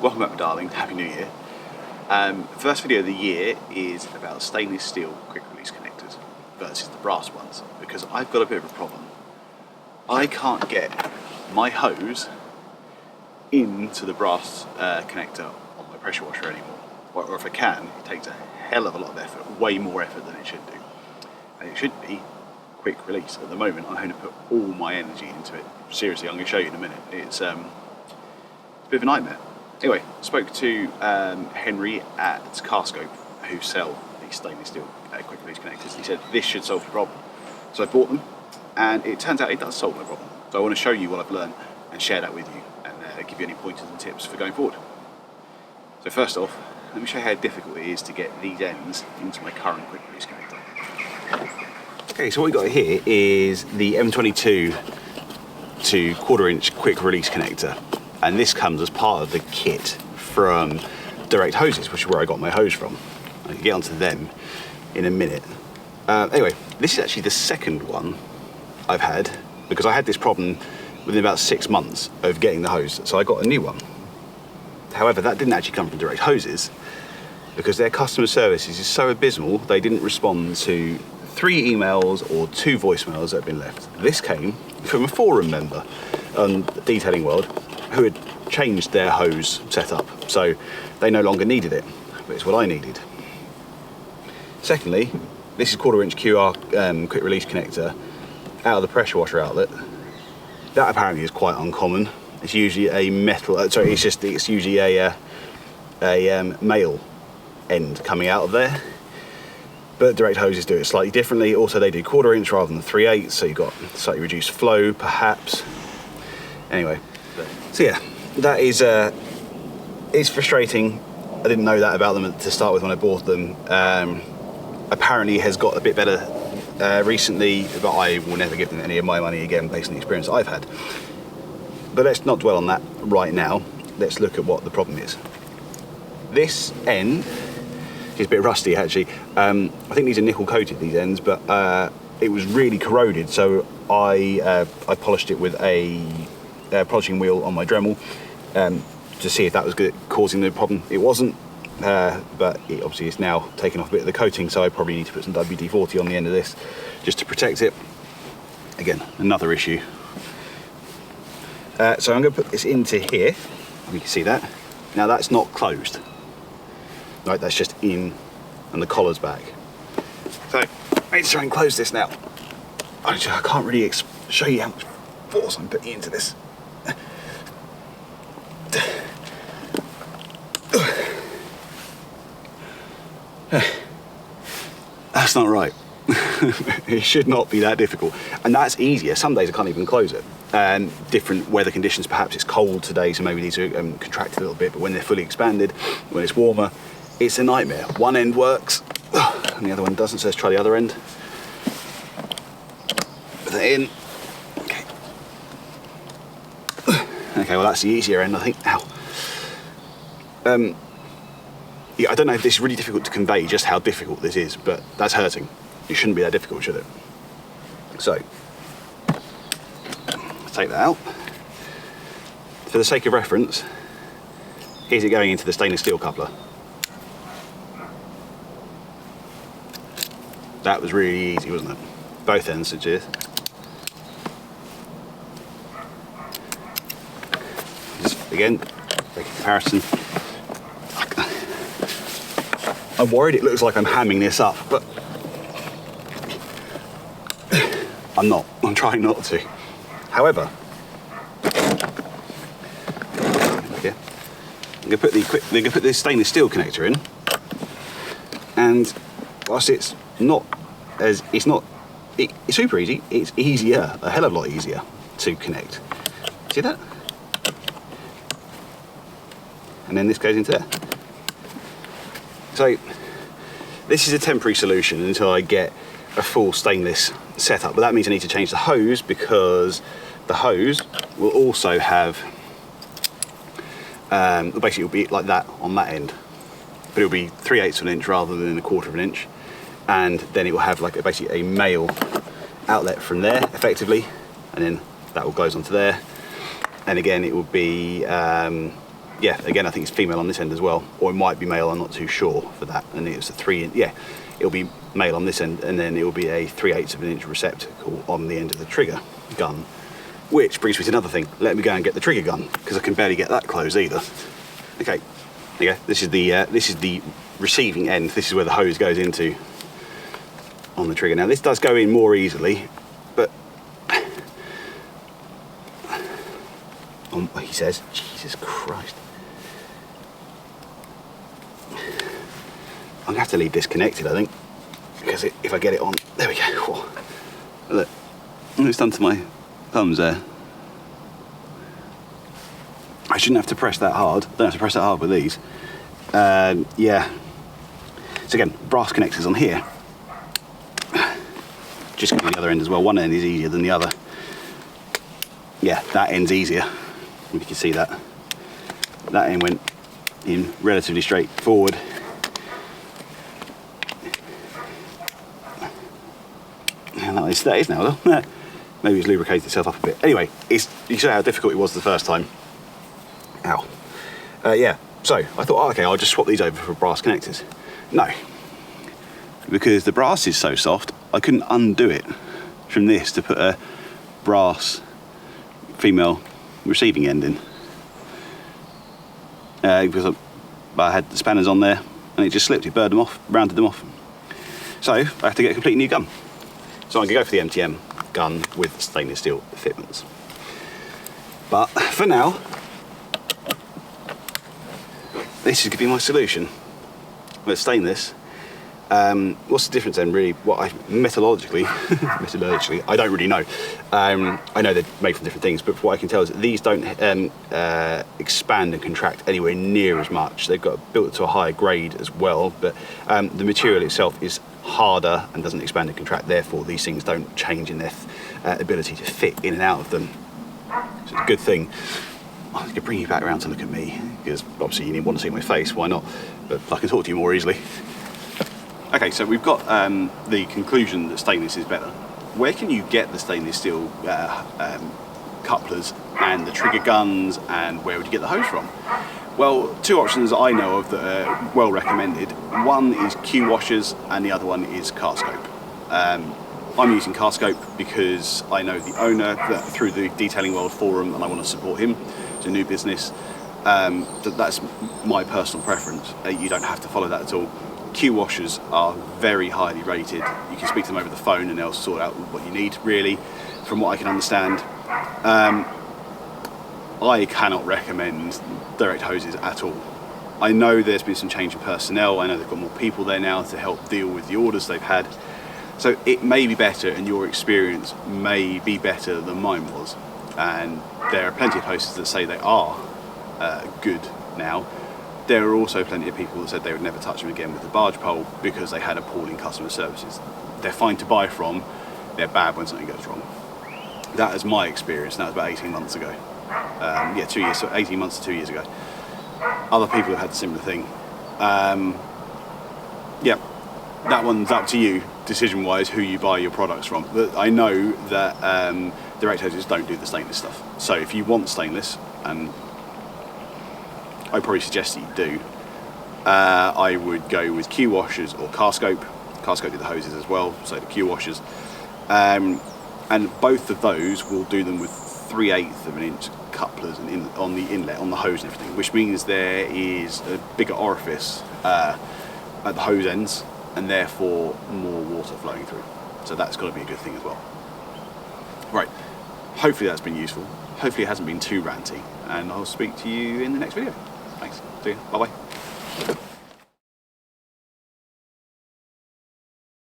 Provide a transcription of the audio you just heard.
Welcome back, my darling. Happy New Year. First video of the year is about stainless steel quick release connectors versus the brass ones, because I've got a bit of a problem. I can't get my hose into the brass connector on my pressure washer anymore. Or if I can, it takes a hell of a lot of effort, way more effort than it should do. And it should be quick release. At the moment, I'm going to put all my energy into it. Seriously, I'm going to show you in a minute. It's a bit of a nightmare. Anyway, spoke to Henry at Carscope, who sell these stainless steel quick release connectors. He said this should solve the problem. So I bought them, and it turns out it does solve the problem. So I want to show you what I've learned and share that with you, and give you any pointers and tips for going forward. So first off, let me show you how difficult it is to get these ends into my current quick release connector. Okay, so what we've got here is the M22 to 1/4 inch quick release connector. And this comes as part of the kit from Direct Hoses, which is where I got my hose from. I can get onto them in a minute. Anyway, this is actually the second one I've had, because I had this problem within about 6 months of getting the hose, so I got a new one. However, that didn't actually come from Direct Hoses, because their customer service is so abysmal, they didn't respond to 3 emails or 2 voicemails that had been left. This came from a forum member on Detailing World, who had changed their hose setup, so they no longer needed it, but it's what I needed. Secondly, this is 1/4 inch QR quick release connector out of the pressure washer outlet. That apparently is quite uncommon. It's usually a metal, it's usually a male end coming out of there. But Direct Hoses do it slightly differently. Also, they do 1/4 inch rather than 3/8, so you've got slightly reduced flow, perhaps. Anyway, so yeah, that is it's frustrating. I didn't know that about them to start with when I bought them. Apparently, it has got a bit better recently, but I will never give them any of my money again based on the experience I've had. But let's not dwell on that right now. Let's look at what the problem is. This end is a bit rusty actually. I think these are nickel coated, these ends, but it was really corroded, so I polished it with a polishing wheel on my Dremel to see if that was causing the problem. It wasn't, but it obviously is now taking off a bit of the coating, so I probably need to put some WD-40 on the end of this just to protect it. Again, another issue. So I'm going to put this into here. You can see that. Now that's not closed. Right, that's just in, and the collar's back. So let's try and close this now. I can't really show you how much force I'm putting into this. That's not right. It should not be that difficult, and that's easier. Some days I can't even close it. Different weather conditions, perhaps it's cold today, so maybe these are contracted a little bit, but when they're fully expanded, when it's warmer, it's a nightmare. One end works and the other one doesn't, so let's try the other end. Put that in. Okay. Okay, well that's the easier end, I think. Ow. Yeah, I don't know if this is really difficult to convey just how difficult this is, but that's hurting. It shouldn't be that difficult, should it? So, let's take that out. For the sake of reference, here's it going into the stainless steel coupler. That was really easy, wasn't it? Both ends, it is. Just again, make a comparison. I'm worried it looks like I'm hamming this up, but I'm not. I'm trying not to. However, okay, I'm going to put this stainless steel connector in, and whilst it's super easy, it's easier, a hell of a lot easier to connect. See that? And then this goes into there. So this is a temporary solution until I get a full stainless setup, but that means I need to change the hose, because the hose will also have basically it'll be like that on that end, but it'll be 3/8 of an inch rather than 1/4 of an inch, and then it will have like basically a male outlet from there effectively, and then that will goes onto there, and again it will be yeah, again, I think it's female on this end as well, or it might be male, I'm not too sure for that. And it's a 3 inch, yeah, it'll be male on this end, and then it will be a 3/8 of an inch receptacle on the end of the trigger gun. Which brings me to another thing. Let me go and get the trigger gun, because I can barely get that closed either. Okay, there you go. This is the receiving end. This is where the hose goes into on the trigger. Now this does go in more easily, but he says, Jesus Christ. I'm gonna have to leave this connected, I think, because if I get it on, there we go. Whoa. Look, it's done to my thumbs there. I shouldn't have to press that hard. Don't have to press that hard with these. Yeah. So again, brass connectors on here. Just going to the other end as well. One end is easier than the other. Yeah, that end's easier. You can see that. That end went in relatively straightforward. And that is now, though. Maybe it's lubricated itself up a bit. Anyway, you saw how difficult it was the first time. Ow. Yeah, so I thought, oh, okay, I'll just swap these over for brass connectors. No, because the brass is so soft, I couldn't undo it from this to put a brass female receiving end in. Because I had the spanners on there and it just slipped, it burned them off, rounded them off. So I have to get a completely new gun. So I'm going to go for the MTM gun with stainless steel fitments. But for now, this is going to be my solution. With stainless, what's the difference then really? Metallurgically, I don't really know. I know they're made from different things, but what I can tell is that these don't expand and contract anywhere near as much. They've got built to a higher grade as well, but the material itself is harder and doesn't expand and contract. Therefore, these things don't change in their ability to fit in and out of them. So it's a good thing. I could bring you back around to look at me, because obviously you didn't want to see my face, why not? But I can talk to you more easily. Okay, so we've got the conclusion that stainless is better. Where can you get the stainless steel couplers and the trigger guns, and where would you get the hose from? Well, two options I know of that are well recommended. One is Q washers and the other one is Carscope. I'm using Carscope because I know the owner through the Detailing World forum and I want to support him. It's a new business. That's my personal preference. You don't have to follow that at all. Q washers are very highly rated. You can speak to them over the phone and they'll sort out what you need, really, from what I can understand. I cannot recommend direct hoses at all. I know there's been some change in personnel. I know they've got more people there now to help deal with the orders they've had. So it may be better, and your experience may be better than mine was. And there are plenty of hoses that say they are good now. There are also plenty of people that said they would never touch them again with the barge pole because they had appalling customer services. They're fine to buy from, they're bad when something goes wrong. That is my experience, and that was about 18 months ago. Yeah, 2 years, so 18 months to 2 years ago. Other people have had a similar thing. Yeah, that one's up to you, decision-wise, who you buy your products from. But I know that direct hoses don't do the stainless stuff. So if you want stainless, and I probably suggest that you do, I would go with Q washers or Carscope. Carscope do the hoses as well, so the Q washers. And both of those will do them with 3/8 of an inch couplers and on the inlet, on the hose and everything, which means there is a bigger orifice at the hose ends and therefore more water flowing through. So that's got to be a good thing as well. Right, hopefully that's been useful. Hopefully it hasn't been too ranty, and I'll speak to you in the next video. Thanks, see you, bye bye.